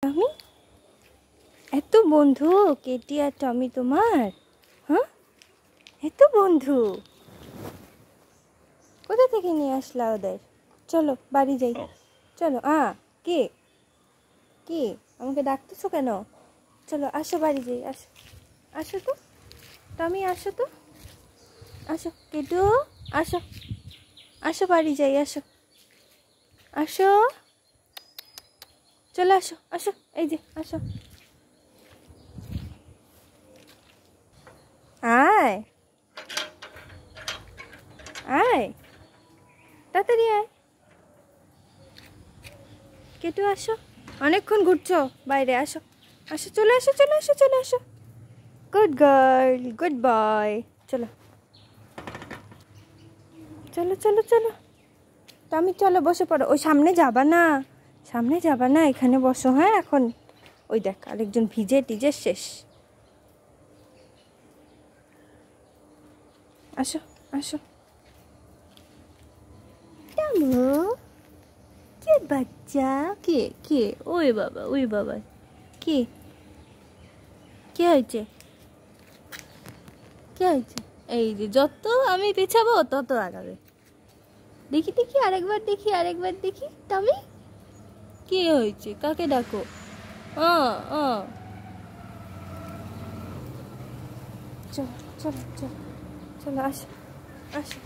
টমি, এত বন্ধু কেটি আর টমি তোমার? হ্যাঁ, এত বন্ধু কোথা থেকে নিয়ে আসলা ওদের? চলো বাড়ি যাই, চলো। কে কে আমাকে ডাকতেছো কেন? চলো আসো বাড়ি যাই, আসো আসো তো টমি, আসো তো, আসো কেটু, আসো আসো বাড়ি যাই, আসো আসো, চলে আসো, আসো এই যে আসো, আয় আয় তাড়াতাড়ি আয় কেটু, আসো, অনেকক্ষণ ঘুরছো বাইরে, আসো আসো, চলে আসো চলে আসো চলে আসো, গুড গার্ল, গুড বয়, চলো চলো চলো চলো টমি, চলো বসে পড়ো। ওই সামনে যাবা না, সামনে যাবা না, এখানে বসো। হ্যাঁ, এখন ওই দেখ আরেকজন ভিজে টিজে শেষ। আসো আসো টামু, কে বাচ্চা, কে কে, ওই বাবা ওই বাবা, কে কে হয়েছে, কে হয়েছে? এই যে যত আমি পেছাবো তত আগাবে। দেখি দেখি আরেকবার দেখি, আরেকবার দেখি টমি, কে হয়েছে, কাকে ডাকো? চলো চলো চলো চলো, আসো আসো।